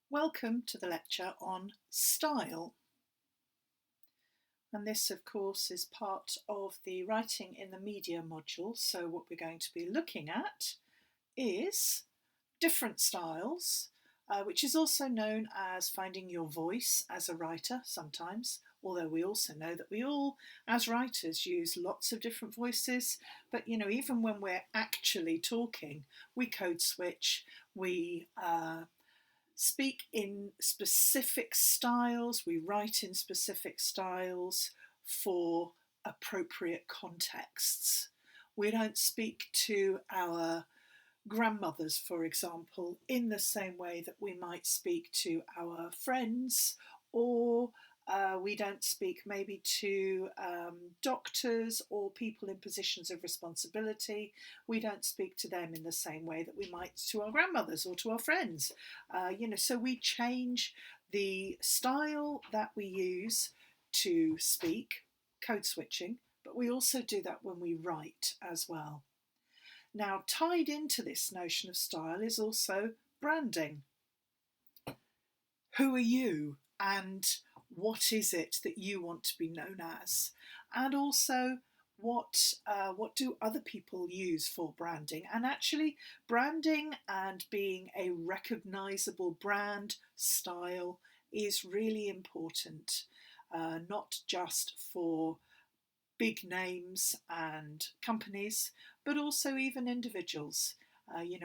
Welcome to the lecture on style. And this, of course, is part of the Writing in the Media module. So what we're going to be looking at is different styles, which is also known as finding your voice as a writer sometimes, although we also know that we all, as writers, use lots of different voices. But, even when we're actually talking, we code switch, we speak in specific styles, we write in specific styles for appropriate contexts. We don't speak to our grandmothers, for example, in the same way that we might speak to our friends, or we don't speak maybe to doctors or people in positions of responsibility. We don't speak to them in the same way that we might to our grandmothers or to our friends. So we change the style that we use to speak, code switching, but we also do that when we write as well. Now, tied into this notion of style is also branding. Who are you, and what is it that you want to be known as? And also, what do other people use for branding? And actually, branding and being a recognizable brand style is really important, not just for big names and companies, but also even individuals.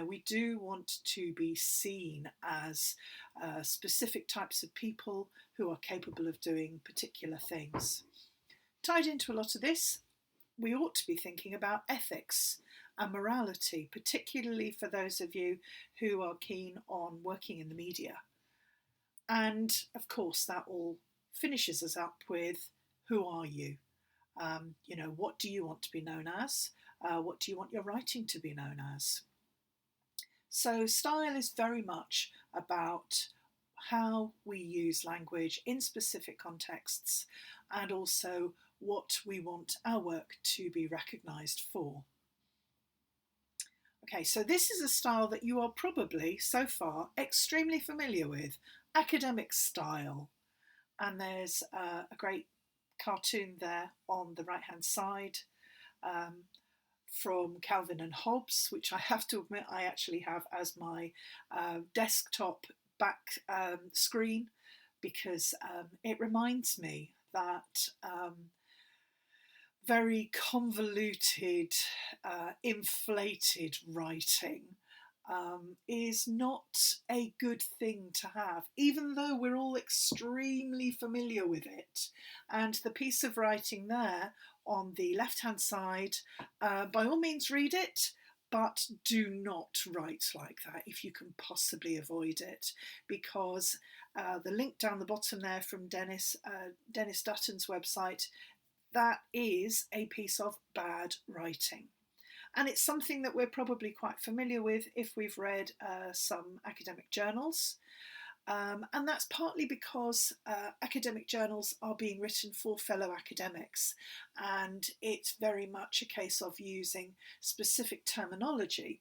We do want to be seen as specific types of people who are capable of doing particular things. Tied into a lot of this, we ought to be thinking about ethics and morality, particularly for those of you who are keen on working in the media. And of course, that all finishes us up with, who are you? What do you want to be known as? What do you want your writing to be known as? So style is very much about how we use language in specific contexts, and also what we want our work to be recognised for. Okay, so this is a style that you are probably so far extremely familiar with, academic style. And there's a great cartoon there on the right hand side from Calvin and Hobbes, which I have to admit I actually have as my desktop back screen, because it reminds me that very convoluted, inflated writing is not a good thing to have, even though we're all extremely familiar with it. And the piece of writing there on the left-hand side, by all means read it, but do not write like that if you can possibly avoid it, because the link down the bottom there from Dennis Dutton's website, that is a piece of bad writing. And it's something that we're probably quite familiar with if we've read some academic journals. And that's partly because academic journals are being written for fellow academics, and it's very much a case of using specific terminology.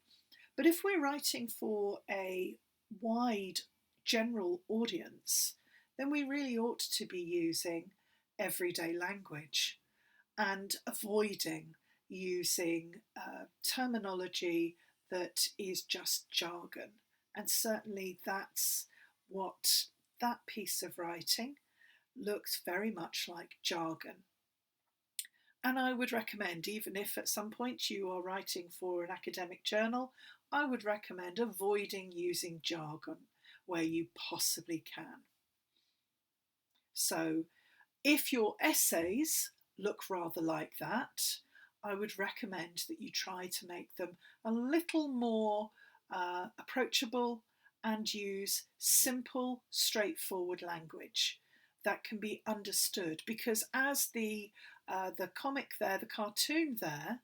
But if we're writing for a wide general audience, then we really ought to be using everyday language and avoiding using terminology that is just jargon. And certainly that's what that piece of writing looks very much like jargon. And I would recommend, even if at some point you are writing for an academic journal, I would recommend avoiding using jargon where you possibly can. So if your essays look rather like that, I would recommend that you try to make them a little more approachable and use simple, straightforward language that can be understood. Because as the comic there, the cartoon there,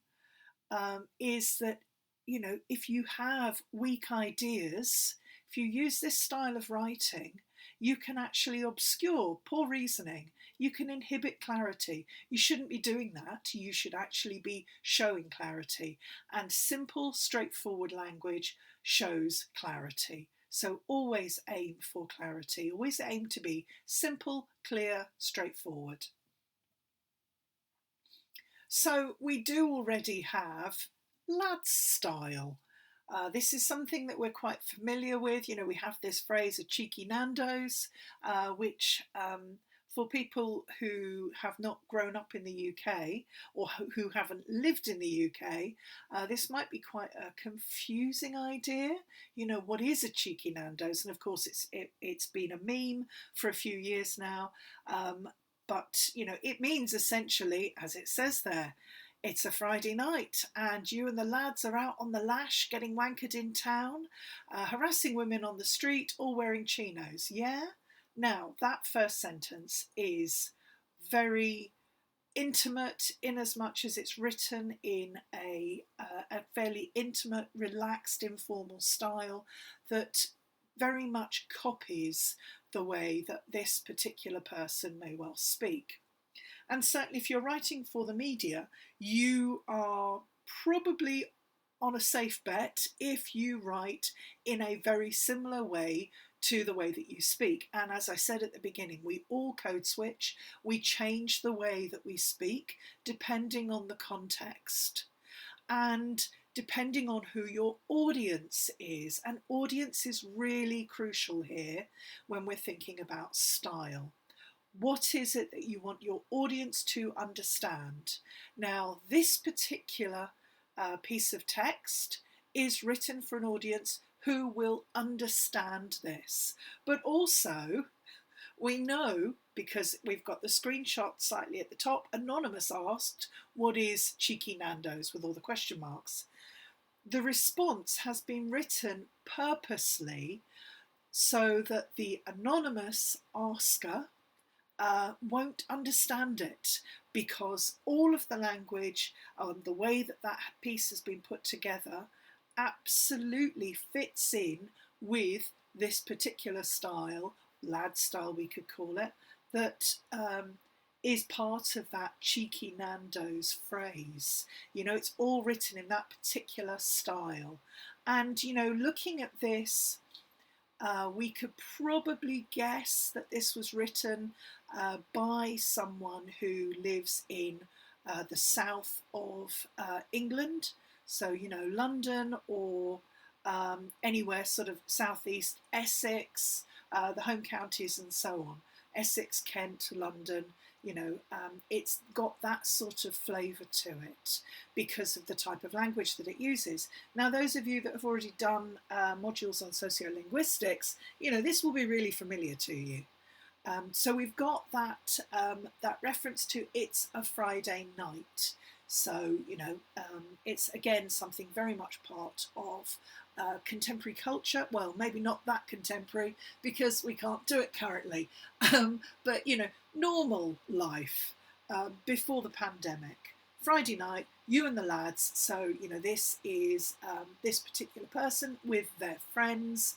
is that, if you have weak ideas, if you use this style of writing, you can actually obscure poor reasoning. You can inhibit clarity. You shouldn't be doing that. You should actually be showing clarity. And simple, straightforward language shows clarity. So always aim for clarity, always aim to be simple, clear, straightforward. So we do already have lad's style. This is something that we're quite familiar with. You know, we have this phrase, a cheeky Nando's, which for people who have not grown up in the UK or who haven't lived in the UK, this might be quite a confusing idea. You know, what is a cheeky Nando's? And of course, it's been a meme for a few years now. But, you know, it means essentially, as it says there, it's a Friday night and you and the lads are out on the lash getting wankered in town, harassing women on the street, all wearing chinos. Yeah? Now, that first sentence is very intimate in as much as it's written in a fairly intimate, relaxed, informal style that very much copies the way that this particular person may well speak. And certainly, if you're writing for the media, you are probably on a safe bet if you write in a very similar way to the way that you speak. And as I said at the beginning, we all code switch. We change the way that we speak depending on the context and depending on who your audience is. And audience is really crucial here when we're thinking about style. What is it that you want your audience to understand? Now, this particular piece of text is written for an audience who will understand this. But also, we know, because we've got the screenshot slightly at the top, Anonymous asked, what is cheeky Nando's with all the question marks? The response has been written purposely so that the anonymous asker won't understand it, because all of the language and the way that that piece has been put together absolutely fits in with this particular style, lad style we could call it, that is part of that cheeky Nando's phrase. You know, it's all written in that particular style. And, you know, looking at this, we could probably guess that this was written by someone who lives in the south of England. So, you know, London or anywhere sort of southeast Essex, the home counties and so on. Essex, Kent, London, you know, it's got that sort of flavour to it because of the type of language that it uses. Now, those of you that have already done modules on sociolinguistics, you know, this will be really familiar to you. So we've got that, that reference to it's a Friday night. So, you know, it's again something very much part of contemporary culture. Well, maybe not that contemporary because we can't do it currently, but, you know, normal life before the pandemic. Friday night, you and the lads. So, you know, this is this particular person with their friends.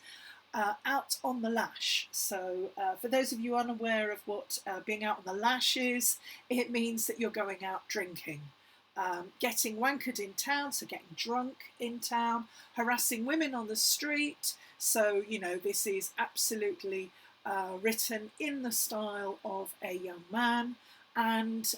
Out on the lash. So for those of you unaware of what being out on the lash is, it means that you're going out drinking, getting wankered in town, so getting drunk in town, harassing women on the street. So, you know, this is absolutely written in the style of a young man. And,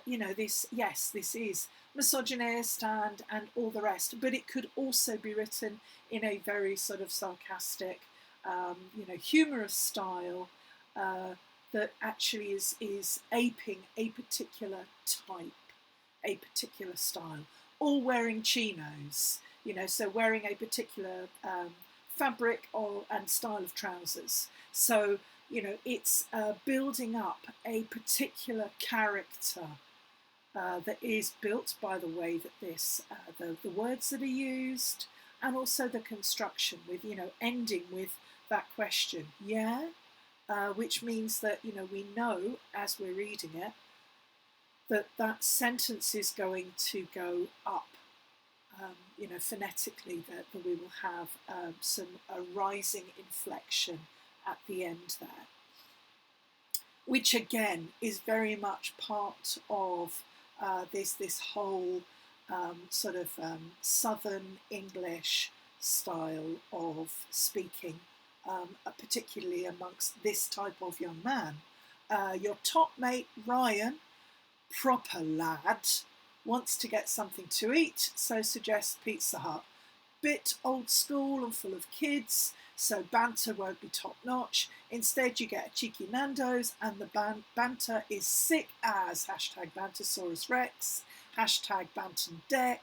you know, this, yes, this is misogynist and all the rest, but it could also be written in a very sort of sarcastic, you know, humorous style that actually is aping a particular type, a particular style, all wearing chinos, you know, so wearing a particular fabric and style of trousers. So, you know, it's building up a particular character that is built by the way that this, the words that are used, and also the construction with, you know, ending with that question, yeah? Which means that, you know, we know as we're reading it that that sentence is going to go up, you know, phonetically, that we will have a rising inflection at the end there, which again is very much part of this whole sort of Southern English style of speaking, particularly amongst this type of young man. Your top mate, Ryan, proper lad, wants to get something to eat, so suggests Pizza Hut. Bit old school and full of kids, so banter won't be top notch. Instead, you get a cheeky Nando's, and the banter is sick as hashtag Bantersaurus Rex, hashtag Bantam Deck,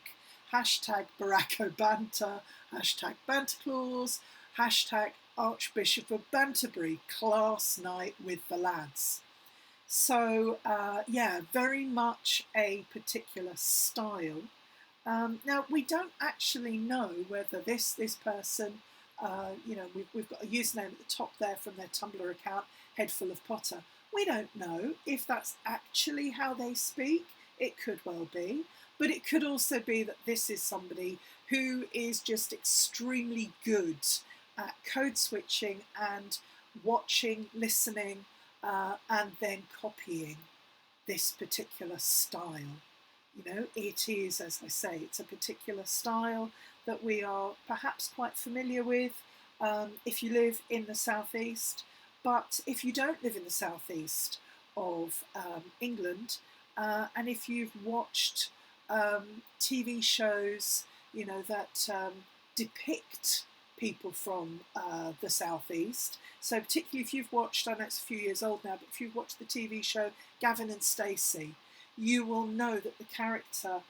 hashtag Baracko Banter, hashtag Banterclaws, hashtag Archbishop of Banterbury, class night with the lads. So, yeah, very much a particular style. Now, we don't actually know whether this person, we've got a username at the top there from their Tumblr account, Head Full of Potter. We don't know if that's actually how they speak. It could well be. But it could also be that this is somebody who is just extremely good at code switching and watching, listening, and then copying this particular style. It is, as I say, it's a particular style that we are perhaps quite familiar with if you live in the southeast. But if you don't live in the southeast of England, and if you've watched TV shows, that depict people from the southeast. So particularly if you've watched, I know it's a few years old now, but if you've watched the TV show Gavin and Stacey, you will know that the character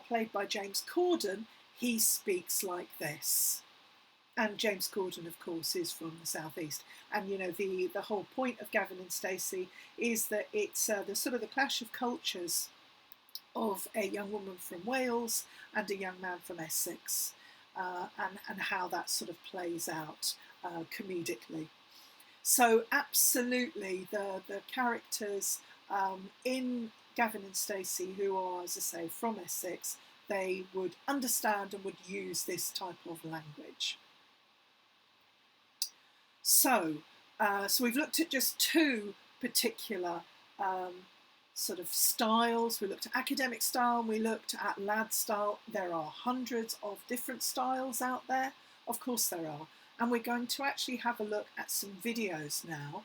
played by James Corden, he speaks like this. And James Corden, of course, is from the southeast. And the whole point of Gavin and Stacey is that it's the sort of the clash of cultures of a young woman from Wales and a young man from Essex, and how that sort of plays out comedically. So absolutely, the characters in Gavin and Stacey, who are, as I say, from Essex, they would understand and would use this type of language. So we've looked at just two particular sort of styles. We looked at academic style, we looked at lad style. There are hundreds of different styles out there. Of course there are. And we're going to actually have a look at some videos now.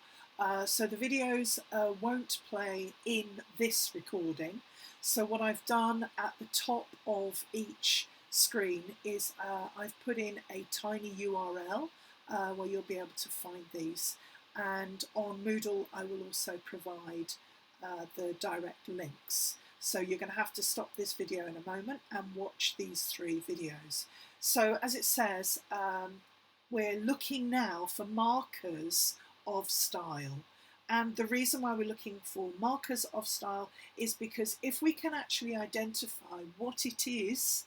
So the videos won't play in this recording. So what I've done at the top of each screen is I've put in a tiny URL where you'll be able to find these. And on Moodle, I will also provide the direct links. So you're going to have to stop this video in a moment and watch these three videos. So as it says, we're looking now for markers of style. And the reason why we're looking for markers of style is because if we can actually identify what it is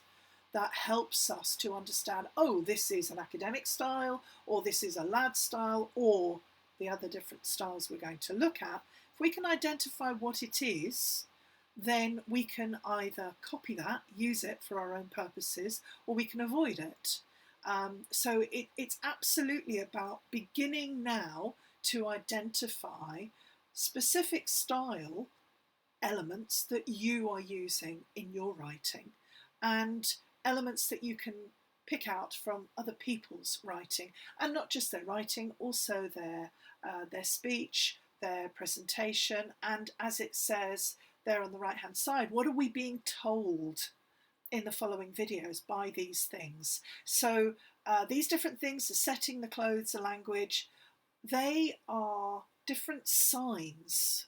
that helps us to understand, oh, this is an academic style, or this is a lad style, or the other different styles we're going to look at, if we can identify what it is, then we can either copy that, use it for our own purposes, or we can avoid it. So it's absolutely about beginning now to identify specific style elements that you are using in your writing, and elements that you can pick out from other people's writing, and not just their writing, also their speech, their presentation, and as it says there on the right hand side, what are we being told in the following videos by these things. So these different things, the setting, the clothes, the language, they are different signs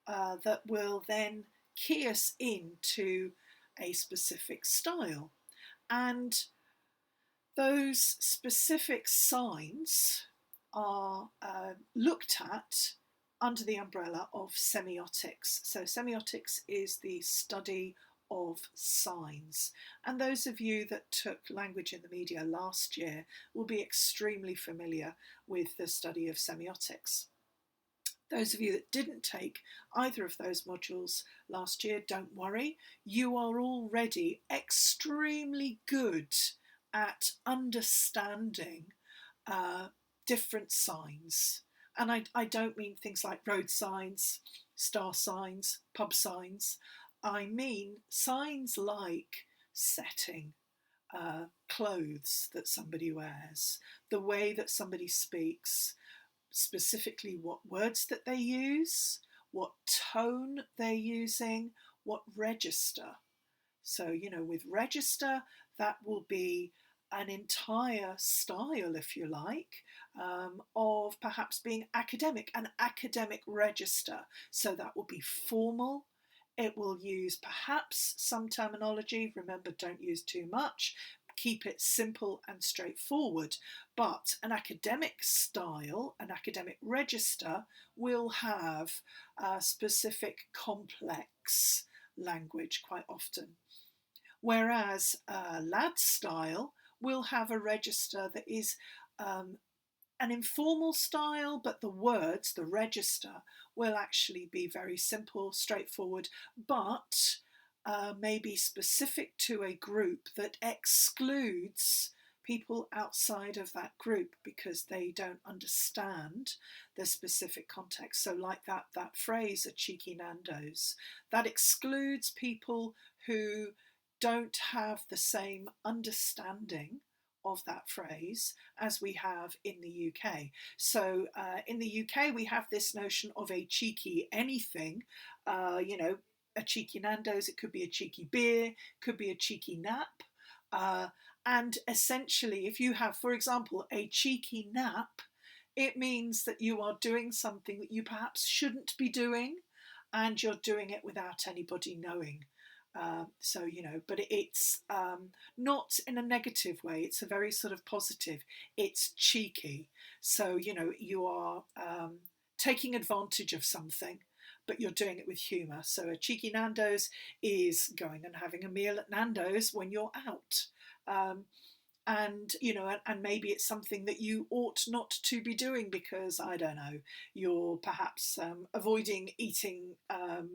that will then key us into a specific style. And those specific signs are looked at under the umbrella of semiotics. So semiotics is the study of signs. And those of you that took language in the media last year will be extremely familiar with the study of semiotics. Those of you that didn't take either of those modules last year, don't worry. You are already extremely good at understanding different signs. And I don't mean things like road signs, star signs, pub signs. I mean signs like setting, clothes that somebody wears, the way that somebody speaks, specifically what words that they use, what tone they're using, what register. So, with register, that will be an entire style, if you like, of perhaps being academic, an academic register. So that will be formal. It will use perhaps some terminology. Remember, don't use too much. Keep it simple and straightforward. But an academic style, an academic register, will have a specific complex language quite often. Whereas lad style will have a register that is an informal style, but the words, the register, will actually be very simple, straightforward, but maybe specific to a group that excludes people outside of that group because they don't understand the specific context. So like that phrase, a cheeky Nando's, that excludes people who don't have the same understanding of that phrase as we have in the UK. So in the UK, we have this notion of a cheeky anything, a cheeky Nando's, it could be a cheeky beer, could be a cheeky nap. And essentially, if you have, for example, a cheeky nap, it means that you are doing something that you perhaps shouldn't be doing, and you're doing it without anybody knowing. But it's not in a negative way. It's a very sort of positive. It's cheeky. So, you are taking advantage of something, but you're doing it with humour. So a cheeky Nando's is going and having a meal at Nando's when you're out. And maybe it's something that you ought not to be doing because, I don't know, you're perhaps avoiding eating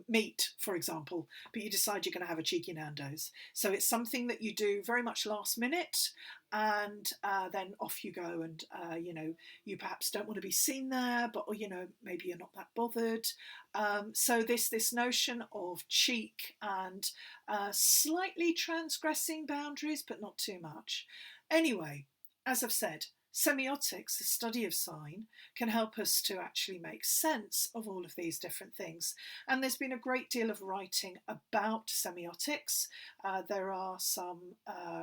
meat, for example, but you decide you're going to have a cheeky Nando's. So it's something that you do very much last minute, and then off you go, and you perhaps don't want to be seen there, but maybe you're not that bothered. So this notion of cheek and slightly transgressing boundaries, but not too much. Anyway, as I've said, semiotics, the study of sign, can help us to actually make sense of all of these different things. And there's been a great deal of writing about semiotics. There are some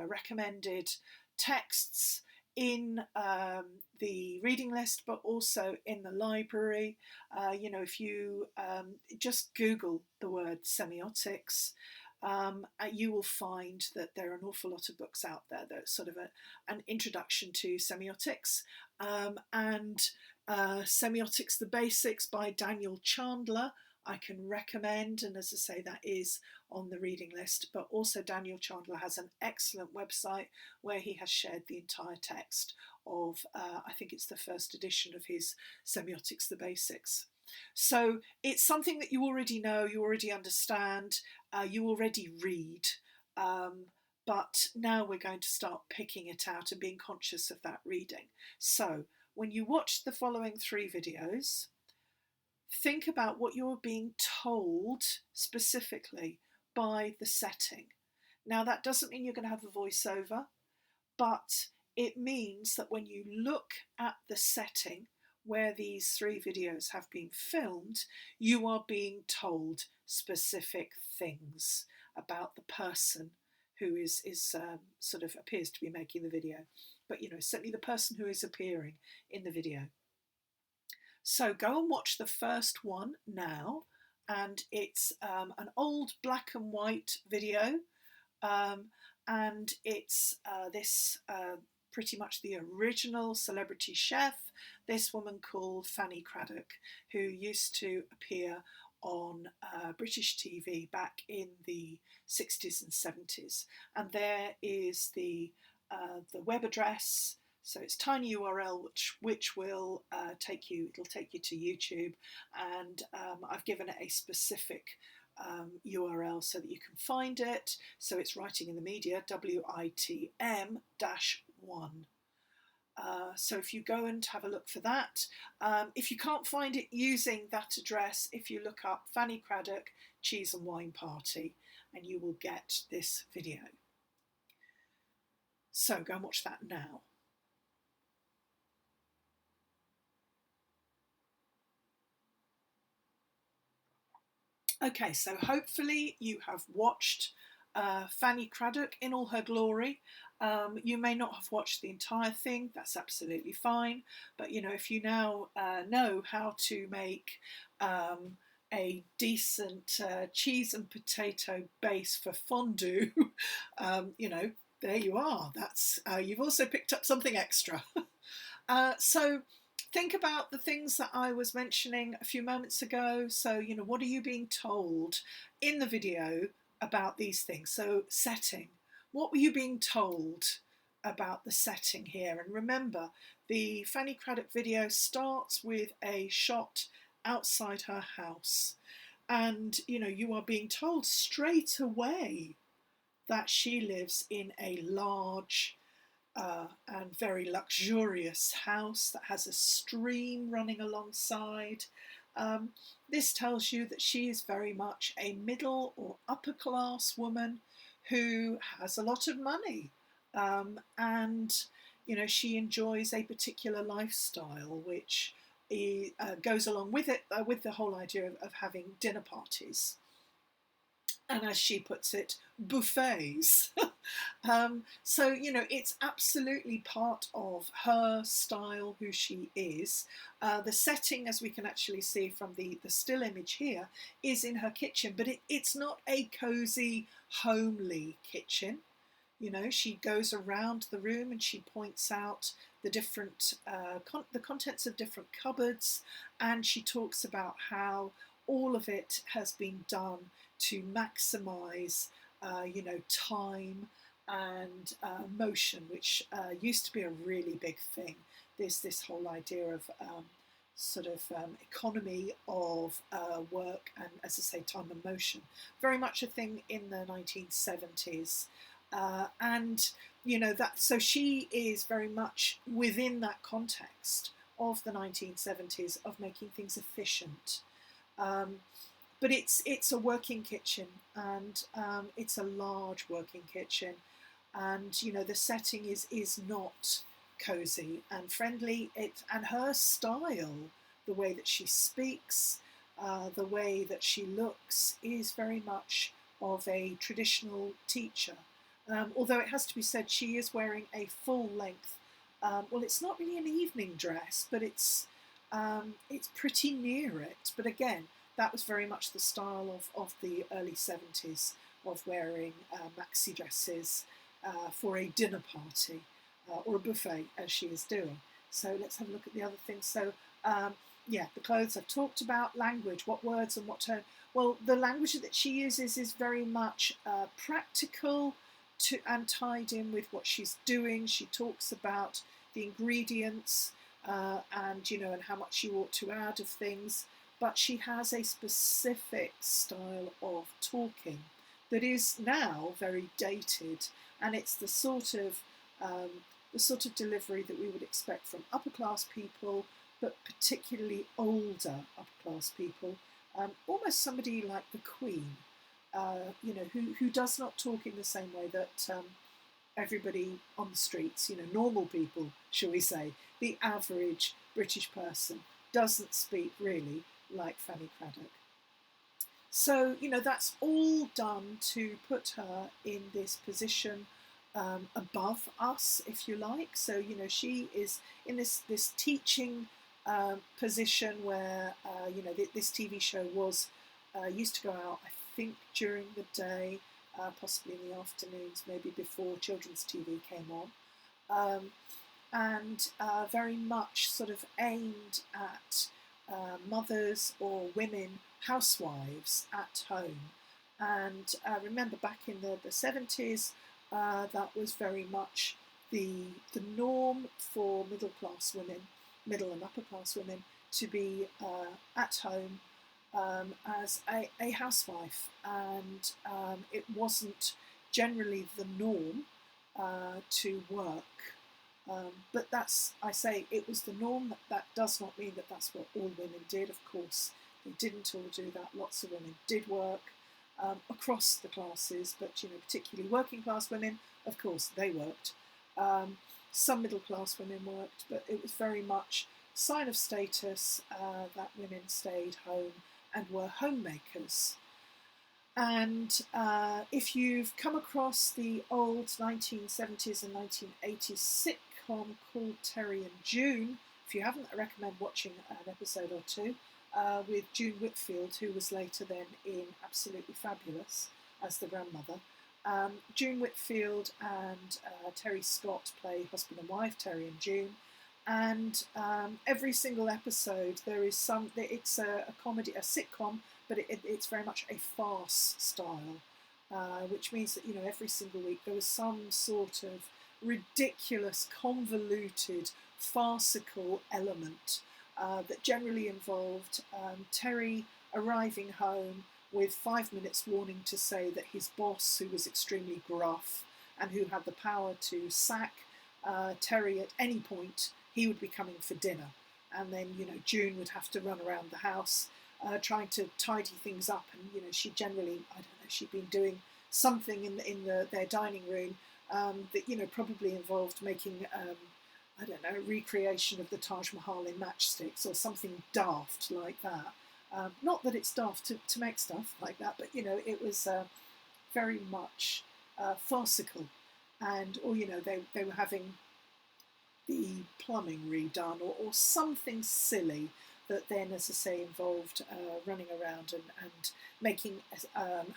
recommended texts in the reading list, but also in the library. If you just Google the word semiotics, you will find that there are an awful lot of books out there that's sort of an introduction to semiotics, and Semiotics, the Basics by Daniel Chandler I can recommend, and as I say, that is on the reading list. But also Daniel Chandler has an excellent website where he has shared the entire text of I think it's the first edition of his Semiotics, the Basics. So it's something that you already know, you already understand, you already read, but now we're going to start picking it out and being conscious of that reading. So when you watch the following 3 videos, think about what you're being told specifically by the setting. Now that doesn't mean you're going to have a voiceover, but it means that when you look at the setting where these 3 videos have been filmed, you are being told specific things about the person who is sort of appears to be making the video, but certainly the person who is appearing in the video. So go and watch the first one now, and it's an old black and white video, and it's this pretty much the original celebrity chef, this woman called Fanny Cradock, who used to appear on British TV back in the 60s and 70s. And there is the web address. So it's tinyurl, which will take you to YouTube, and I've given it a specific URL so that you can find it. So it's Writing in the Media, WITM-1. So if you go and have a look for that, if you can't find it using that address, if you look up Fanny Cradock Cheese and Wine Party, and you will get this video. So go and watch that now. Okay, so hopefully you have watched Fanny Cradock in all her glory. You may not have watched the entire thing, that's absolutely fine. But you know, if you now know how to make a decent cheese and potato base for fondue, you know, there you are. That's you've also picked up something extra. So think about the things that I was mentioning a few moments ago. So, you know, what are you being told in the video about these things? So, setting. What were you being told about the setting here? And remember, the Fanny Cradock video starts with a shot outside her house. And, you know, you are being told straight away that she lives in a large and very luxurious house that has a stream running alongside. Um, this tells you that she is very much a middle or upper class woman who has a lot of money. And, you know, she enjoys a particular lifestyle which goes along with it, with the whole idea of having dinner parties. And as she puts it, buffets. So, you know, it's absolutely part of her style, who she is. The setting, as we can actually see from the still image here, is in her kitchen, but it's not a cosy, homely kitchen. You know, she goes around the room and she points out the different the contents of different cupboards, and she talks about how all of it has been done to maximise, you know, time and motion, which used to be a really big thing. There's this whole idea of sort of economy of work and, as I say, time and motion. Very much a thing in the 1970s. And you know that, so she is very much within that context of the 1970s of making things efficient. Um, but it's a working kitchen, and it's a large working kitchen, and you know the setting is not cozy and friendly. It and her style, the way that she speaks, the way that she looks, is very much of a traditional teacher. Although it has to be said, she is wearing a full length. Well, it's not really an evening dress, but it's pretty near it. But again, that was very much the style of the early 70s, of wearing maxi dresses for a dinner party or a buffet, as she is doing. So let's have a look at the other things. So yeah, the clothes I've talked about. Language, what words and what tone. Well, the language that she uses is very much practical and tied in with what she's doing. She talks about the ingredients and, you know, and how much you ought to add of things, but she has a specific style of talking that is now very dated, and it's um, the sort of delivery that we would expect from upper class people, but particularly older upper class people, almost somebody like the Queen, you know, who does not talk in the same way that everybody on the streets, you know, normal people, shall we say, the average British person doesn't speak really like Fanny Cradock. So, you know, that's all done to put her in this position above us, if you like. So, you know, she is in this teaching position where, you know, this TV show was used to go out, I think, during the day, possibly in the afternoons, maybe before children's TV came on. And very much sort of aimed at mothers or women, housewives at home. And remember, back in the 70s, that was very much the norm for middle class women, middle and upper class women, to be at home as a housewife. And it wasn't generally the norm to work. But that's, I say, it was the norm. That does not mean that that's what all women did. Of course, they didn't all do that. Lots of women did work across the classes, but you know, particularly working class women, of course, they worked. Some middle class women worked, but it was very much sign of status that women stayed home and were homemakers. And if you've come across the old 1970s and 1980s sitcom called Terry and June, if you haven't, I recommend watching an episode or two with June Whitfield, who was later then in Absolutely Fabulous as the grandmother. June Whitfield and Terry Scott play husband and wife, Terry and June. And every single episode there is it's a comedy, a sitcom, but it's very much a farce style, which means that, you know, every single week there was some sort of ridiculous, convoluted, farcical element that generally involved Terry arriving home with 5 minutes warning to say that his boss, who was extremely gruff and who had the power to sack Terry at any point, he would be coming for dinner. And then, you know, June would have to run around the house trying to tidy things up. And, you know, she generally, I don't know, she'd been doing something in their dining room that, you know, probably involved making, I don't know, a recreation of the Taj Mahal in matchsticks or something daft like that. Not that it's daft to make stuff like that, but, you know, it was very much farcical. And, or, you know, they were having the plumbing redone or something silly that then, as I say, involved running around and making,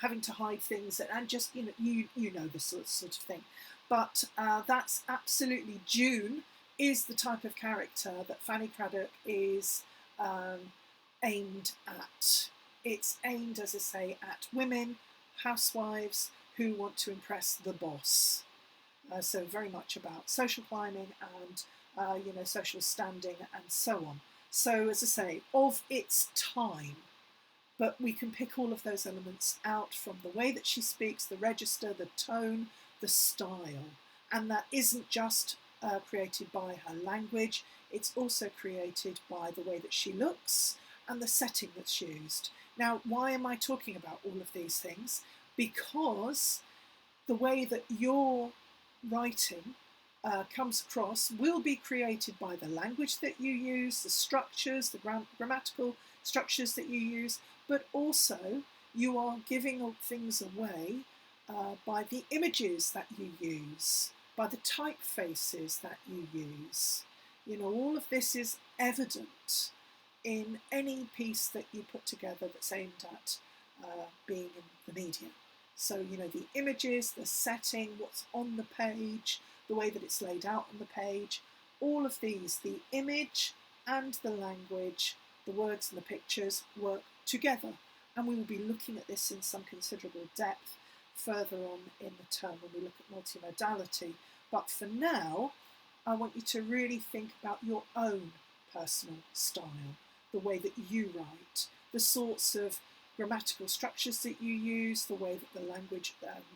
having to hide things and just, you know, you know the sort of thing. But that's absolutely, June is the type of character that Fanny Cradock is aimed at. It's aimed, as I say, at women, housewives who want to impress the boss. So very much about social climbing and you know, social standing and so on. So, as I say, of its time, but we can pick all of those elements out from the way that she speaks, the register, the tone, the style. And that isn't just created by her language, it's also created by the way that she looks and the setting that's used. Now, why am I talking about all of these things? Because the way that you're writing comes across will be created by the language that you use, the structures, the grammatical structures that you use, but also you are giving things away by the images that you use, by the typefaces that you use. You know, all of this is evident in any piece that you put together that's aimed at being in the media. So, you know, the images, the setting, what's on the page, the way that it's laid out on the page, all of these, the image and the language, the words and the pictures work together. And we will be looking at this in some considerable depth further on in the term when we look at multimodality. But for now, I want you to really think about your own personal style, the way that you write, the sorts of grammatical structures that you use, the way that the language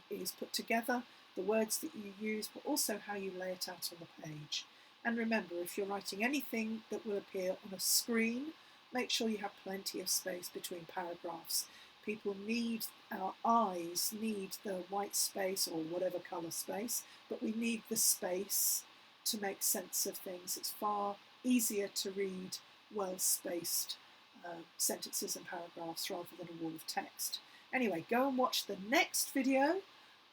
is put together, the words that you use, but also how you lay it out on the page. And remember, if you're writing anything that will appear on a screen, make sure you have plenty of space between paragraphs. People need, our eyes need the white space or whatever colour space, but we need the space to make sense of things. It's far easier to read well-spaced sentences and paragraphs rather than a wall of text. Anyway, go and watch the next video,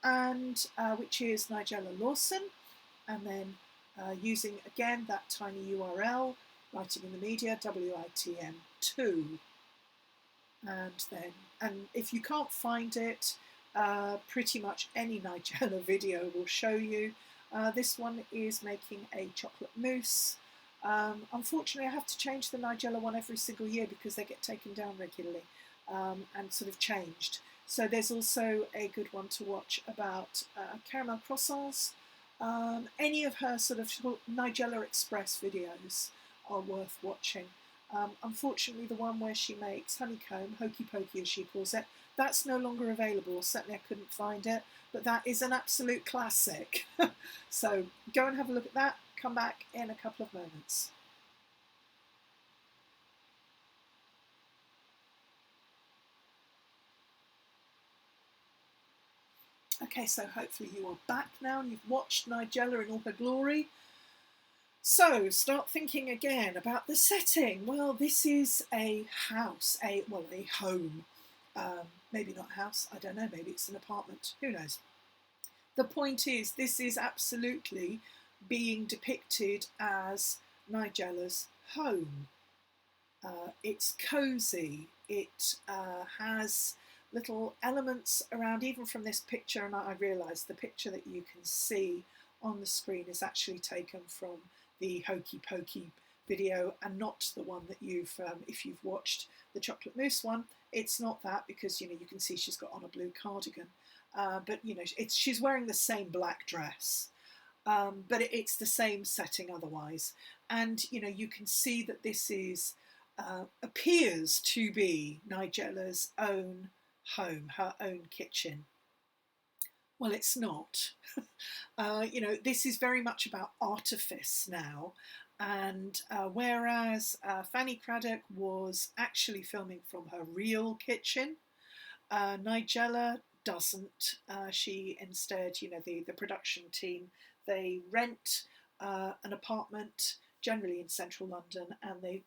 and which is Nigella Lawson, and then using again that tiny URL, writing in the media, WITM2. And if you can't find it, pretty much any Nigella video will show you. This one is making a chocolate mousse. Unfortunately, I have to change the Nigella one every single year because they get taken down regularly and sort of changed. So there's also a good one to watch about caramel croissants. Any of her sort of Nigella Express videos are worth watching. Unfortunately, the one where she makes honeycomb, hokey pokey as she calls it, that's no longer available. Certainly I couldn't find it, but that is an absolute classic. So go and have a look at that. Come back in a couple of moments. Okay, so hopefully you are back now and you've watched Nigella in all her glory. So start thinking again about the setting. Well, this is a house, a home. Maybe not a house, I don't know, maybe it's an apartment, who knows. The point is, this is absolutely being depicted as Nigella's home. It's cosy, it has little elements around, even from this picture, and I realise the picture that you can see on the screen is actually taken from the Hokey Pokey video and not the one that you've, if you've watched the Chocolate Mousse one, it's not that, because you can see she's got on a blue cardigan, but she's wearing the same black dress. But it's the same setting otherwise, and you can see that this is appears to be Nigella's own home, her own kitchen. Well, it's not. This is very much about artifice now. And whereas Fanny Cradock was actually filming from her real kitchen, Nigella doesn't. She instead, the production team, they rent an apartment generally in central London, and they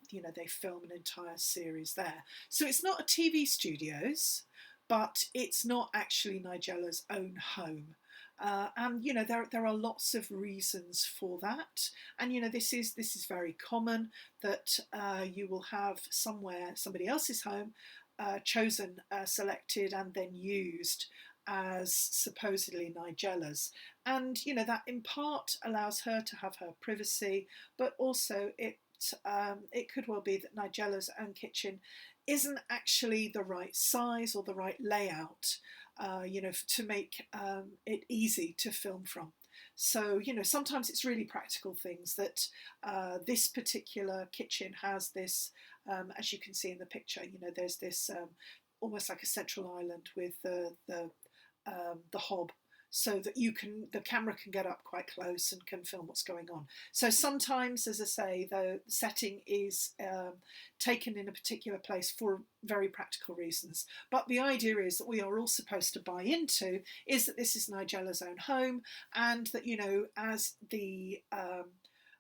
film an entire series there. So it's not a TV studios, but it's not actually Nigella's own home. And there are lots of reasons for that, and this is very common, that you will have somebody else's home chosen, selected, and then used as supposedly Nigella's, and that in part allows her to have her privacy, but also it could well be that Nigella's own kitchen isn't actually the right size or the right layout, to make it easy to film from. So, sometimes it's really practical things that this particular kitchen has this, as you can see in the picture, there's this almost like a central island with the hob, so that the camera can get up quite close and can film what's going on. So sometimes, as I say, the setting is taken in a particular place for very practical reasons. But the idea is that we are all supposed to buy into is that this is Nigella's own home, and that, as the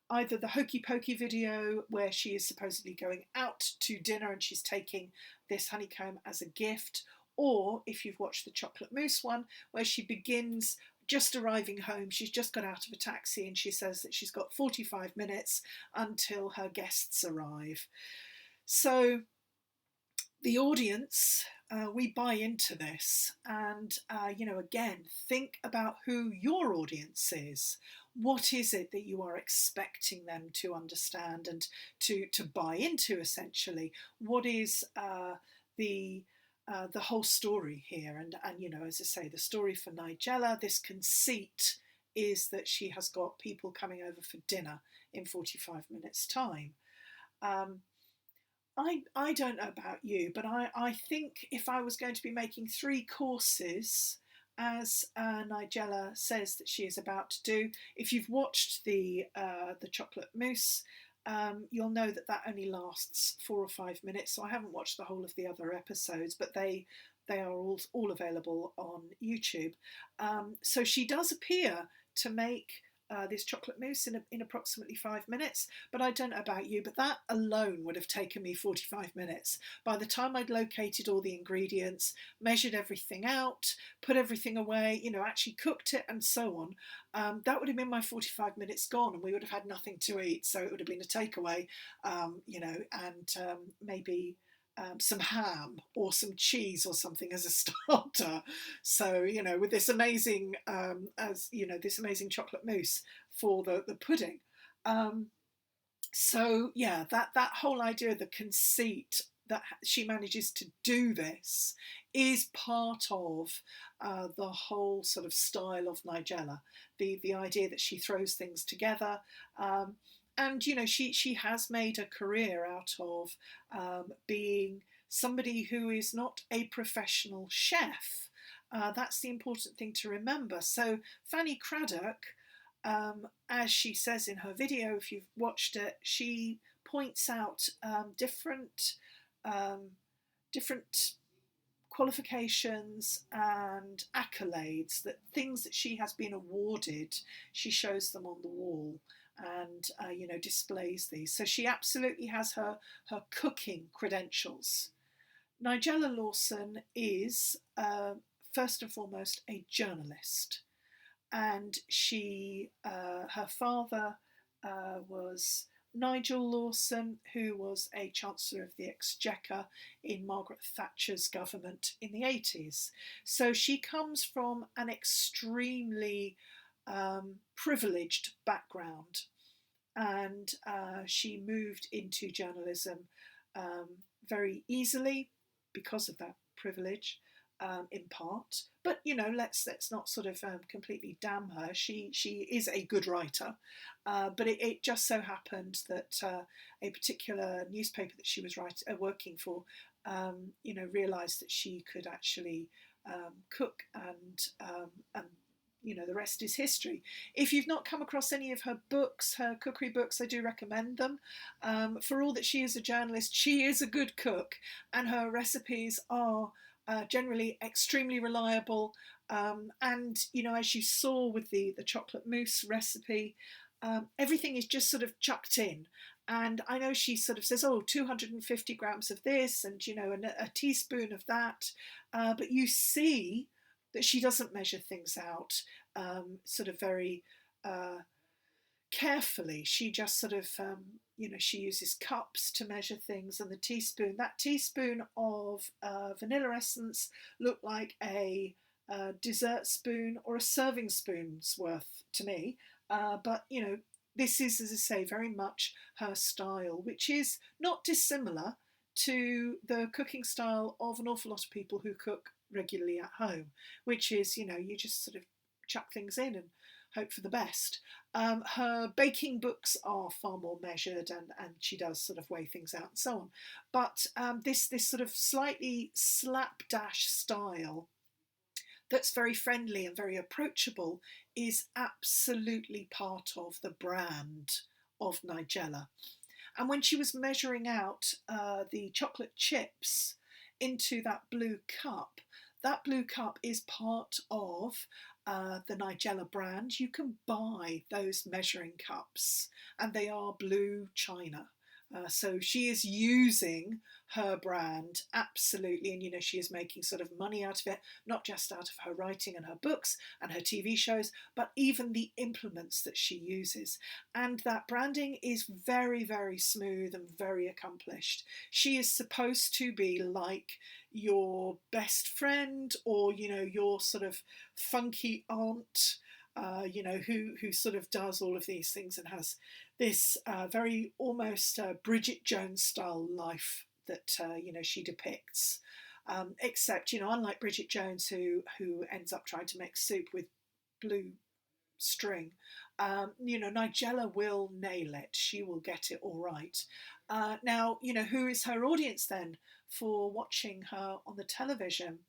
either the Hokey Pokey video, where she is supposedly going out to dinner and she's taking this honeycomb as a gift, or if you've watched the Chocolate Mousse one, where she begins just arriving home, she's just got out of a taxi and she says that she's got 45 minutes until her guests arrive. So the audience, we buy into this, and again, think about who your audience is. What is it that you are expecting them to understand and to buy into, essentially? What is the whole story here? And as I say, the story for Nigella, this conceit, is that she has got people coming over for dinner in 45 minutes time. I don't know about you, but I think if I was going to be making 3 courses, as Nigella says that she is about to do, if you've watched the Chocolate Mousse, you'll know that only lasts 4 or 5 minutes. So I haven't watched the whole of the other episodes, but they are all available on YouTube. So she does appear to make this chocolate mousse in approximately 5 minutes, but I don't know about you, but that alone would have taken me 45 minutes. By the time I'd located all the ingredients, measured everything out, put everything away, actually cooked it and so on, that would have been my 45 minutes gone, and we would have had nothing to eat. So it would have been a takeaway, and maybe some ham or some cheese or something as a starter. So with this amazing, this amazing chocolate mousse for the pudding. So yeah, that whole idea, the conceit that she manages to do this, is part of the whole sort of style of Nigella. The idea that she throws things together. And she has made a career out of being somebody who is not a professional chef. That's the important thing to remember. So Fanny Cradock, as she says in her video, if you've watched it, she points out different qualifications and accolades, that things that she has been awarded, she shows them on the wall and displays these. So she absolutely has her cooking credentials. Nigella Lawson is first and foremost a journalist, and her father was Nigel Lawson, who was a Chancellor of the Exchequer in Margaret Thatcher's government in the 80s. So she comes from an extremely privileged background, and she moved into journalism very easily because of that privilege, in part. But let's not sort of completely damn her. She is a good writer, but it just so happened that a particular newspaper that she was working for, realised that she could actually cook, and the rest is history. If you've not come across any of her books, her cookery books, I do recommend them. For all that she is a journalist, she is a good cook, and her recipes are generally extremely reliable. And as you saw with the chocolate mousse recipe, everything is just sort of chucked in. And I know she sort of says, 250 grams of this, and a teaspoon of that, but you see that she doesn't measure things out sort of very carefully. She just sort of, she uses cups to measure things, and that teaspoon of vanilla essence looked like a dessert spoon or a serving spoon's worth to me. But this is, as I say, very much her style, which is not dissimilar to the cooking style of an awful lot of people who cook regularly at home, which is, you just sort of chuck things in and hope for the best. Her baking books are far more measured, and she does sort of weigh things out and so on. But this sort of slightly slapdash style that's very friendly and very approachable is absolutely part of the brand of Nigella. And when she was measuring out the chocolate chips into that blue cup is part of the Nigella brand. You can buy those measuring cups, and they are blue china. So she is using her brand absolutely, and she is making sort of money out of it, not just out of her writing and her books and her TV shows, but even the implements that she uses. And that branding is very, very smooth and very accomplished. She is supposed to be like your best friend, or your sort of funky aunt, who sort of does all of these things and has this very almost Bridget Jones style life that she depicts. Except unlike Bridget Jones, who ends up trying to make soup with blue string, Nigella will nail it. She will get it all right. Now, who is her audience then for watching her on the television?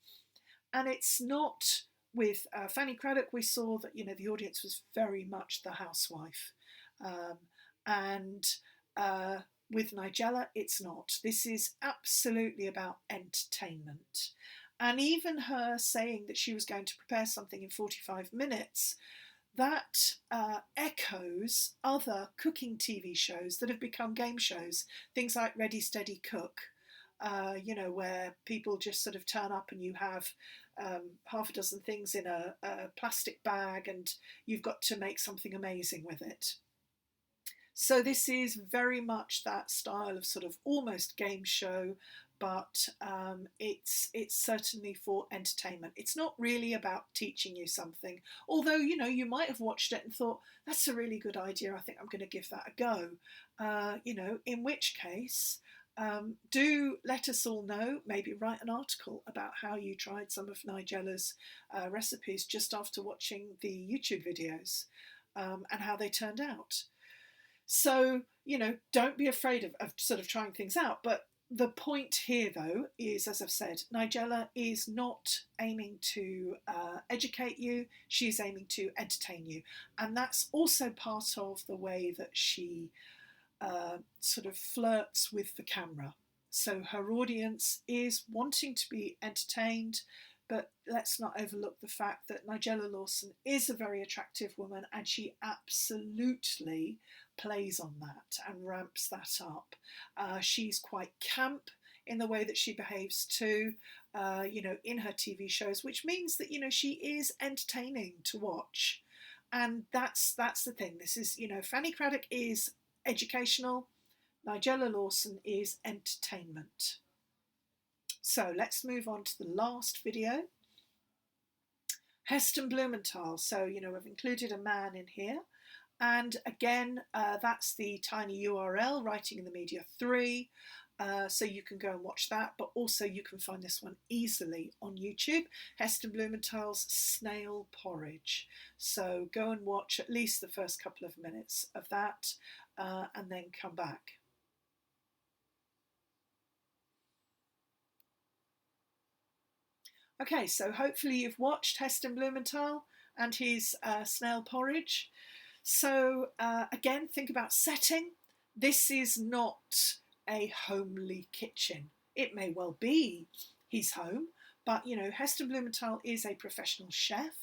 And it's not with Fanny Cradock. We saw that the audience was very much the housewife, and with Nigella, it's not. This is absolutely about entertainment. And even her saying that she was going to prepare something in 45 minutes, that echoes other cooking TV shows that have become game shows. Things like Ready Steady Cook, where people just sort of turn up and you have half a dozen things in a plastic bag, and you've got to make something amazing with it. So this is very much that style of sort of almost game show, but it's certainly for entertainment. It's not really about teaching you something, although you might have watched it and thought, that's a really good idea, I think I'm going to give that a go. In which case, do let us all know. Maybe write an article about how you tried some of Nigella's recipes just after watching the YouTube videos, and how they turned out. So, don't be afraid of sort of trying things out. But the point here, though, is, as I've said, Nigella is not aiming to educate you. She is aiming to entertain you. And that's also part of the way that she sort of flirts with the camera. So her audience is wanting to be entertained, but let's not overlook the fact that Nigella Lawson is a very attractive woman, and she absolutely plays on that and ramps that up. She's quite camp in the way that she behaves too, in her TV shows, which means that, she is entertaining to watch. And that's the thing. This is, Fanny Cradock is educational, Nigella Lawson is entertainment. So let's move on to the last video. Heston Blumenthal. So, I've included a man in here. And again, that's the tiny URL, Writing in the Media 3. So you can go and watch that, but also you can find this one easily on YouTube, Heston Blumenthal's Snail Porridge. So go and watch at least the first couple of minutes of that, and then come back. Okay, so hopefully you've watched Heston Blumenthal and his Snail Porridge. So again, think about setting. This is not a homely kitchen. It may well be his home, but Heston Blumenthal is a professional chef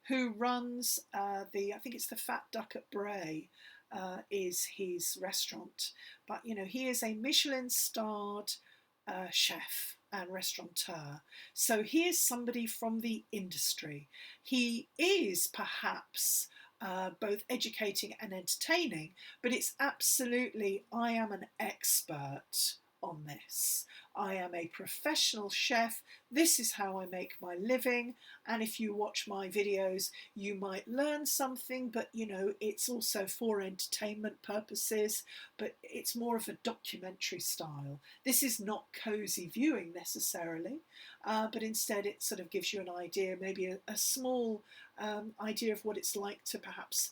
who runs I think it's the Fat Duck at Bray is his restaurant. But he is a Michelin-starred chef and restaurateur. So he is somebody from the industry. He is perhaps both educating and entertaining, but it's absolutely, I am an expert on this. I am a professional chef. This is how I make my living. And if you watch my videos, you might learn something, but it's also for entertainment purposes, but it's more of a documentary style. This is not cozy viewing necessarily, but instead it sort of gives you an idea, maybe a small idea of what it's like to perhaps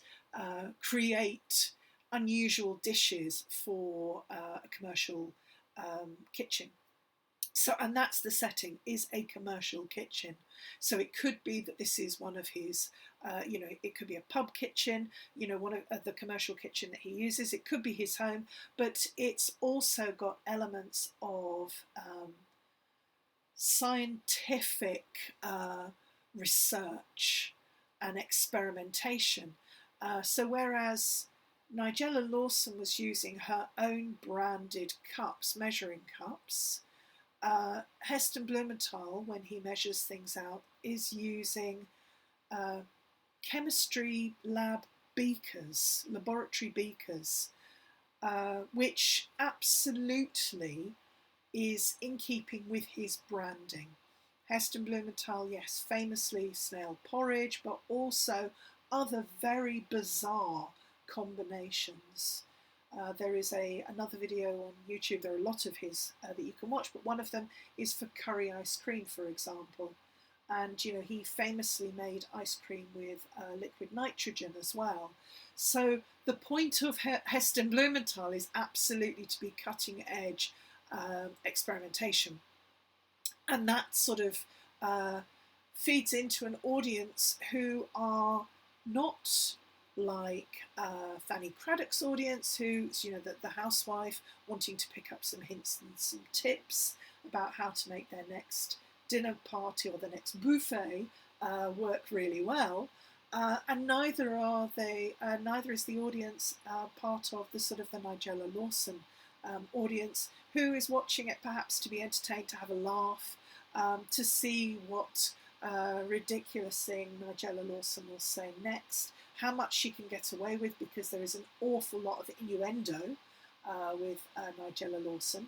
create unusual dishes for a commercial kitchen. So, and that's the setting, is a commercial kitchen. So it could be that this is one of his, it could be a pub kitchen, one of the commercial kitchen that he uses. It could be his home, but it's also got elements of scientific research and experimentation. So whereas Nigella Lawson was using her own branded cups, measuring cups, Heston Blumenthal, when he measures things out, is using chemistry lab beakers, laboratory beakers, which absolutely is in keeping with his branding. Heston Blumenthal, yes, famously snail porridge, but also other very bizarre combinations. There is another video on YouTube. There are a lot of his that you can watch, but one of them is for curry ice cream, for example. And he famously made ice cream with liquid nitrogen as well. So the point of Heston Blumenthal is absolutely to be cutting edge experimentation, and that sort of feeds into an audience who are not like Fanny Cradock's audience, who's the housewife wanting to pick up some hints and some tips about how to make their next dinner party or the next buffet work really well. And neither are they. Neither is the audience part of the sort of the Nigella Lawson audience, who is watching it perhaps to be entertained, to have a laugh, to see what ridiculous thing Nigella Lawson will say next, how much she can get away with, because there is an awful lot of innuendo with Nigella Lawson.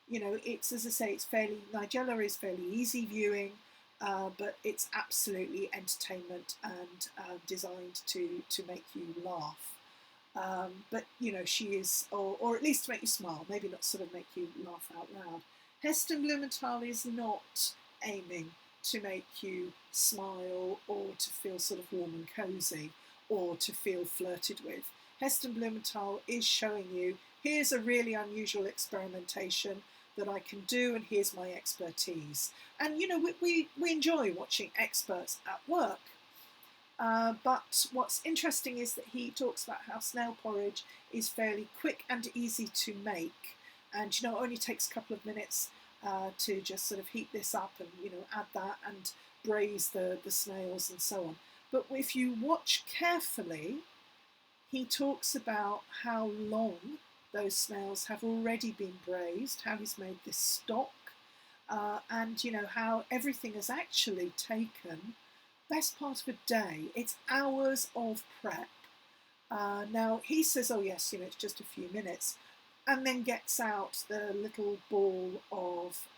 It's, as I say, Nigella is fairly easy viewing, but it's absolutely entertainment and designed to make you laugh. But she is, or at least to make you smile, maybe not sort of make you laugh out loud. Heston Blumenthal is not aiming to make you smile or to feel sort of warm and cozy or to feel flirted with. Heston Blumenthal is showing you, here's a really unusual experimentation that I can do, and here's my expertise. And we enjoy watching experts at work. But what's interesting is that he talks about how snail porridge is fairly quick and easy to make. and it only takes a couple of minutes to just sort of heat this up and add that and braise the snails and so on. But if you watch carefully, he talks about how long those snails have already been braised, how he's made this stock, and how everything has actually taken best part of a day. It's hours of prep. Now he says, oh yes, it's just a few minutes, and then gets out the little ball of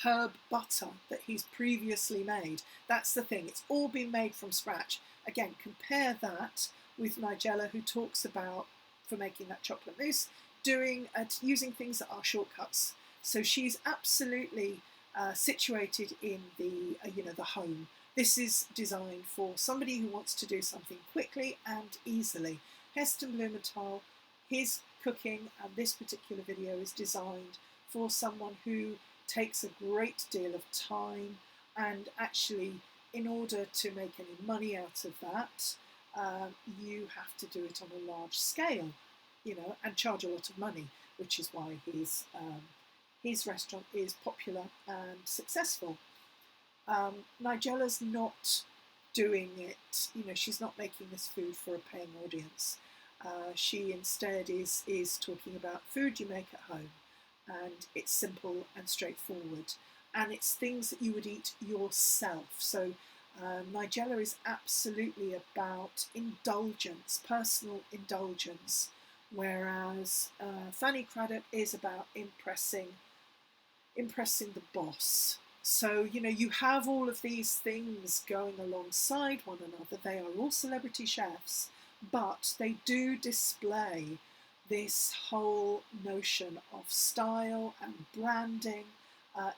herb butter that he's previously made. That's the thing, it's all been made from scratch. Again, compare that with Nigella, who talks about, for making that chocolate mousse, using things that are shortcuts. So she's absolutely situated in the the home. This is designed for somebody who wants to do something quickly and easily. Heston Blumenthal, his cooking and this particular video is designed for someone who takes a great deal of time, and actually, in order to make any money out of that, you have to do it on a large scale, and charge a lot of money, which is why his restaurant is popular and successful. Nigella's not doing it, she's not making this food for a paying audience. She instead is talking about food you make at home, and it's simple and straightforward, and it's things that you would eat yourself. So Nigella is absolutely about indulgence, personal indulgence, whereas Fanny Cradock is about impressing the boss. So you have all of these things going alongside one another. They are all celebrity chefs, but they do display this whole notion of style and branding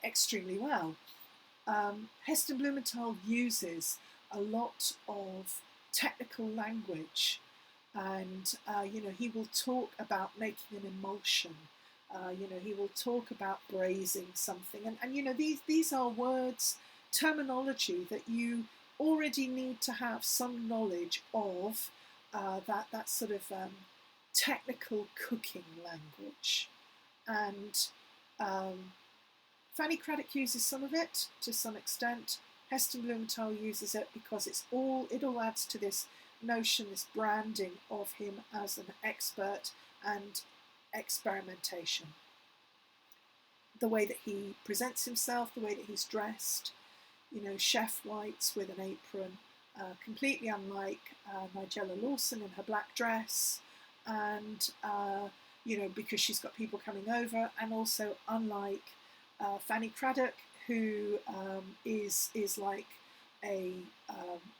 extremely well. Heston Blumenthal uses a lot of technical language, and he will talk about making an emulsion. He will talk about braising something, and these are words, terminology that you already need to have some knowledge of, that sort of technical cooking language. And Fanny Cradock uses some of it to some extent. Heston Blumenthal uses it because it all adds to this notion, this branding of him as an expert and experimentation. The way that he presents himself, the way that he's dressed, chef whites with an apron, completely unlike Nigella Lawson in her black dress, and because she's got people coming over, and also unlike Fanny Cradock, who is like an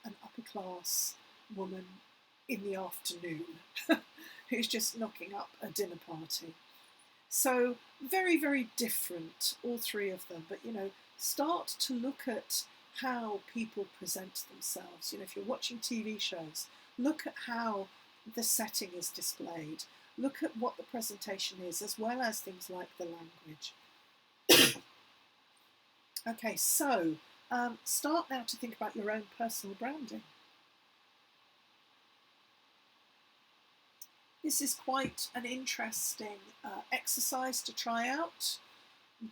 upper class woman in the afternoon who's just knocking up a dinner party. So very, very different, all three of them. But start to look at how people present themselves. If you're watching TV shows, look at how the setting is displayed. Look at what the presentation is, as well as things like the language. Okay, so start now to think about your own personal branding. This is quite an interesting exercise to try out.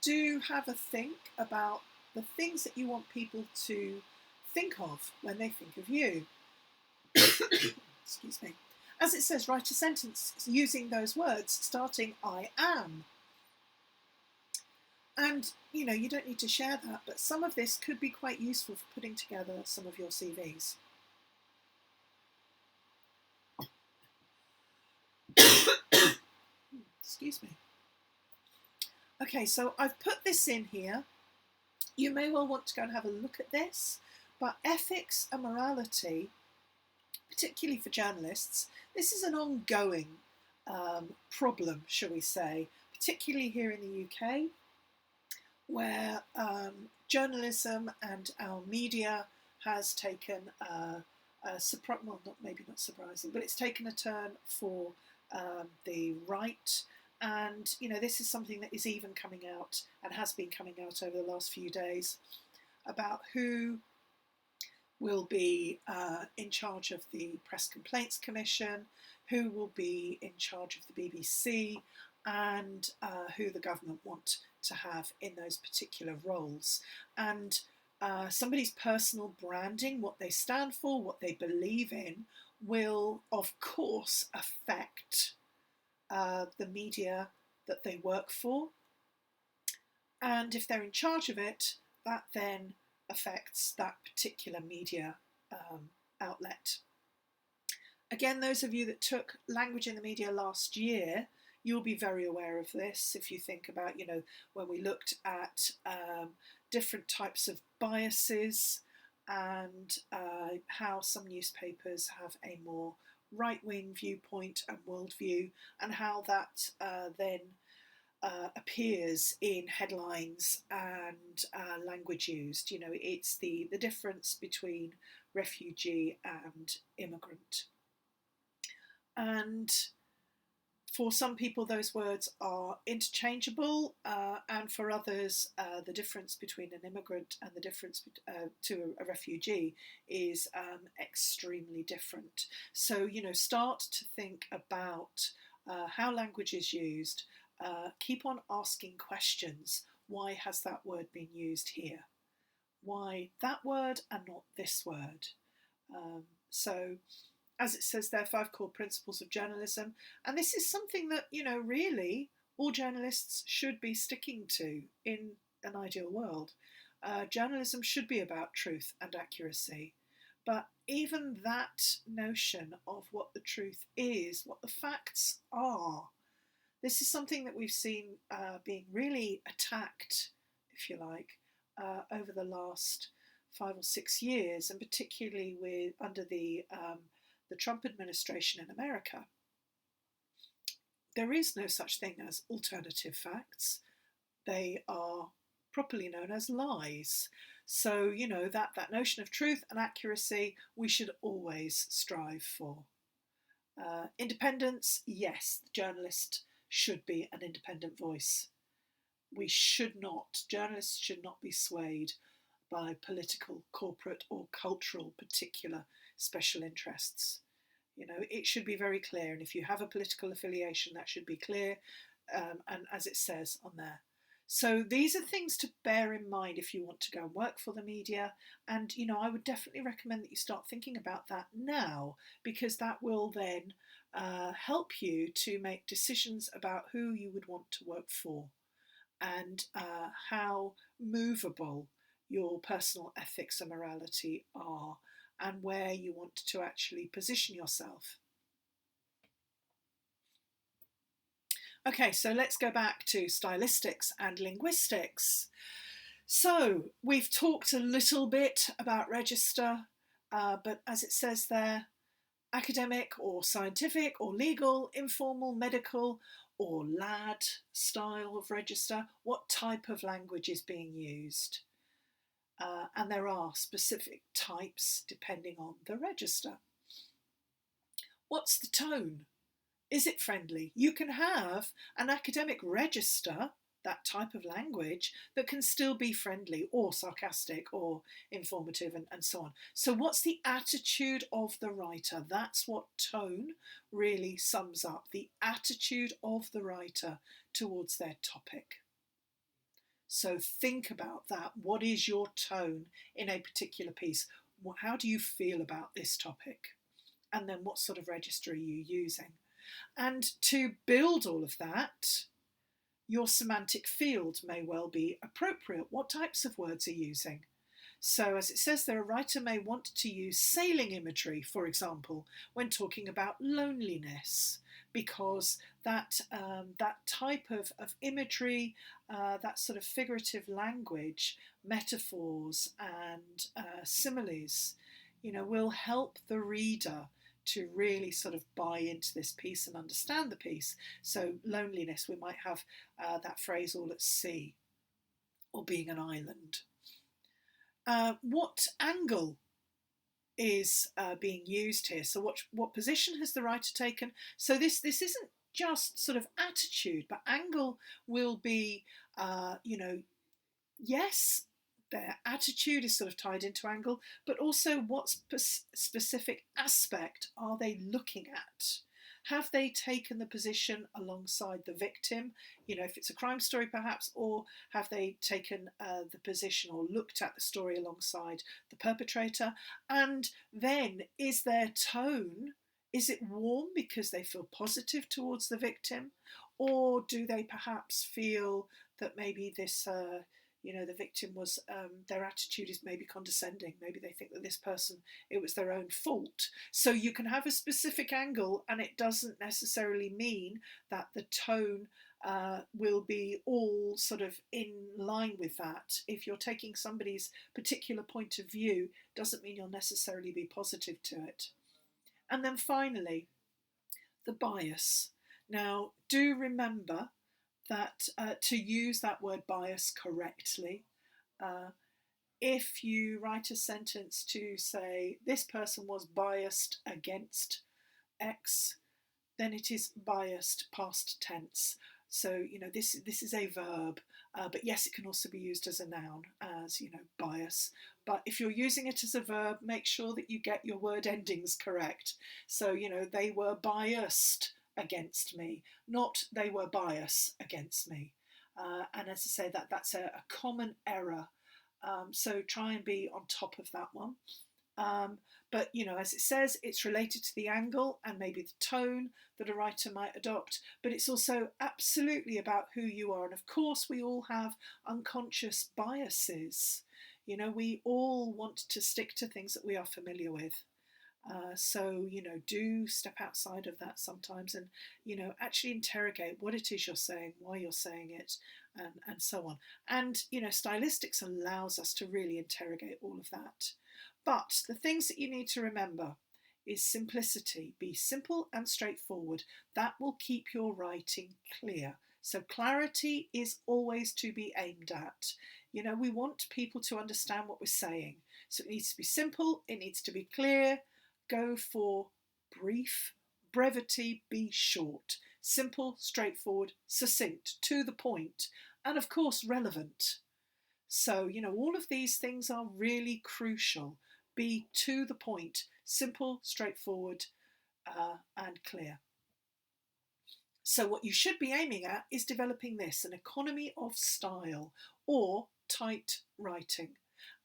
Do have a think about the things that you want people to think of when they think of you. Excuse me. As it says, write a sentence using those words starting I am. And you don't need to share that, but some of this could be quite useful for putting together some of your CVs. Excuse me. Okay, so I've put this in here. You may well want to go and have a look at this, but ethics and morality, particularly for journalists, this is an ongoing problem, shall we say, particularly here in the UK, where journalism and our media has taken maybe not surprising, but it's taken a turn for the right. And this is something that is even coming out and has been coming out over the last few days about who will be in charge of the Press Complaints Commission, who will be in charge of the BBC, and who the government want to have in those particular roles. And somebody's personal branding, what they stand for, what they believe in, will of course affect the media that they work for. And if they're in charge of it, that then affects that particular media outlet. Again, those of you that took language in the media last year, you'll be very aware of this. If you think about, when we looked at different types of biases and how some newspapers have a more right-wing viewpoint and worldview, and how that then appears in headlines and language used. It's the difference between refugee and immigrant. And for some people, those words are interchangeable, and for others, the difference between an immigrant and the difference to a refugee is extremely different. So, start to think about how language is used. Keep on asking questions. Why has that word been used here? Why that word and not this word? So, as it says there, 5 core principles of journalism. And this is something that, really all journalists should be sticking to in an ideal world. Journalism should be about truth and accuracy. But even that notion of what the truth is, what the facts are, this is something that we've seen being really attacked, if you like, over the last 5 or 6 years, and particularly under the Trump administration in America. There is no such thing as alternative facts. They are properly known as lies. So, that notion of truth and accuracy we should always strive for. Independence, yes, the journalist should be an independent voice. Journalists should not be swayed by political, corporate or cultural particular special interests. It should be very clear, and if you have a political affiliation, that should be clear, and as it says on there. So these are things to bear in mind if you want to go and work for the media, and I would definitely recommend that you start thinking about that now, because that will then help you to make decisions about who you would want to work for, and how movable your personal ethics and morality are, and where you want to actually position yourself. Okay, so let's go back to stylistics and linguistics. So we've talked a little bit about register, but as it says there, academic or scientific or legal, informal, medical, or lad style of register, what type of language is being used? And there are specific types depending on the register. What's the tone? Is it friendly? You can have an academic register, that type of language, that can still be friendly or sarcastic or informative and so on. So what's the attitude of the writer? That's what tone really sums up, the attitude of the writer towards their topic. So think about that. What is your tone in a particular piece? How do you feel about this topic? And then what sort of register are you using? And to build all of that, your semantic field may well be appropriate. What types of words are you using? So as it says there, a writer may want to use sailing imagery, for example, when talking about loneliness, because that type of imagery, that sort of figurative language, metaphors and similes, will help the reader to really sort of buy into this piece and understand the piece. So loneliness, we might have that phrase all at sea, or being an island. What angle is being used here? So what position has the writer taken? So this isn't just sort of attitude, but angle will be, yes, their attitude is sort of tied into angle, but also what specific aspect are they looking at? Have they taken the position alongside the victim, if it's a crime story perhaps, or have they taken the position or looked at the story alongside the perpetrator? And then, is their tone, is it warm because they feel positive towards the victim, or do they perhaps feel that maybe this the victim was, their attitude is maybe condescending. Maybe they think that this person, it was their own fault. So you can have a specific angle, and it doesn't necessarily mean that the tone will be all sort of in line with that. If you're taking somebody's particular point of view, doesn't mean you'll necessarily be positive to it. And then finally, the bias. Now, do remember that to use that word bias correctly. If you write a sentence to say this person was biased against X, then it is biased past tense. So this is a verb, but yes, it can also be used as a noun, as bias. But if you're using it as a verb, make sure that you get your word endings correct. So they were biased against me, not they were bias against me. And as I say, that's a common error. So try and be on top of that one. But as it says, it's related to the angle and maybe the tone that a writer might adopt, but it's also absolutely about who you are. And of course, we all have unconscious biases. We all want to stick to things that we are familiar with. So do step outside of that sometimes, and actually interrogate what it is you're saying, why you're saying it, and so on. And stylistics allows us to really interrogate all of that. But the things that you need to remember is simplicity. Be simple and straightforward. That will keep your writing clear. So clarity is always to be aimed at. We want people to understand what we're saying. So it needs to be simple, it needs to be clear. Go for brief, brevity, be short, simple, straightforward, succinct, to the point, and of course relevant. So, all of these things are really crucial. Be to the point, simple, straightforward, and clear. So what you should be aiming at is developing this, an economy of style, or tight writing.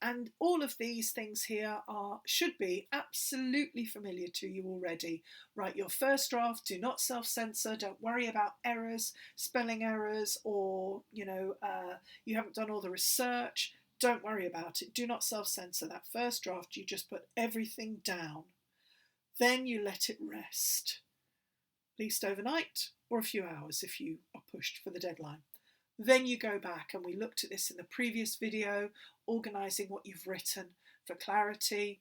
And all of these things here should be absolutely familiar to you already. Write your first draft, do not self-censor, don't worry about errors, spelling errors, or you haven't done all the research. Don't worry about it. Do not self-censor. That first draft, you just put everything down. Then you let it rest, at least overnight or a few hours if you are pushed for the deadline. Then you go back, and we looked at this in the previous video, organising what you've written for clarity,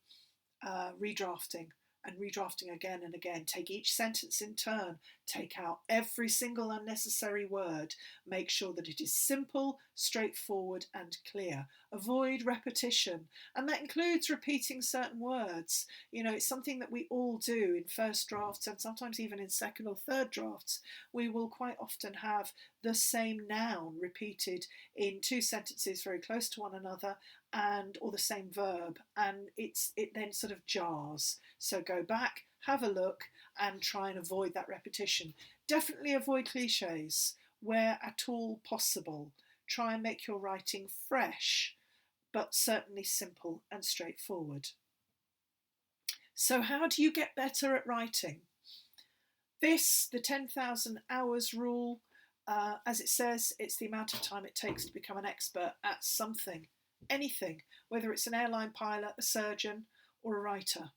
redrafting, and redrafting again and again. Take each sentence in turn, take out every single unnecessary word, make sure that it is simple, straightforward and clear. Avoid repetition, and that includes repeating certain words. It's something that we all do in first drafts, and sometimes even in second or third drafts. We will quite often have the same noun repeated in two sentences very close to one another, or the same verb, and it then sort of jars. So go back, have a look, and try and avoid that repetition. Definitely avoid cliches where at all possible. Try and make your writing fresh, but certainly simple and straightforward. So how do you get better at writing? The 10,000 hours rule, as it says, it's the amount of time it takes to become an expert at something, anything, whether it's an airline pilot, a surgeon, or a writer.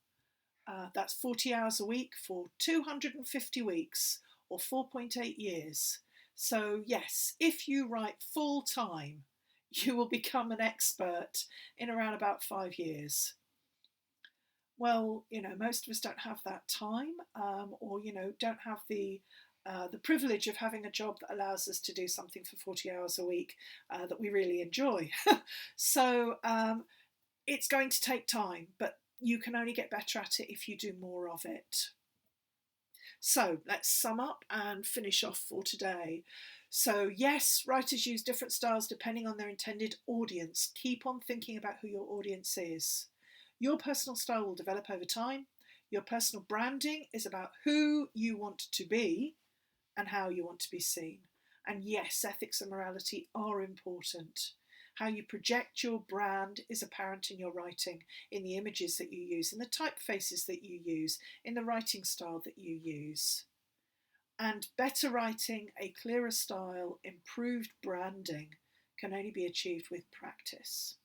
That's 40 hours a week for 250 weeks, or 4.8 years. So yes, if you write full time, you will become an expert in around about 5 years. Well, most of us don't have that time, or don't have the privilege of having a job that allows us to do something for 40 hours a week that we really enjoy. So it's going to take time, but you can only get better at it if you do more of it. So let's sum up and finish off for today. So yes, writers use different styles depending on their intended audience. Keep on thinking about who your audience is. Your personal style will develop over time. Your personal branding is about who you want to be and how you want to be seen. And yes, ethics and morality are important. How you project your brand is apparent in your writing, in the images that you use, in the typefaces that you use, in the writing style that you use. And better writing, a clearer style, improved branding can only be achieved with practice.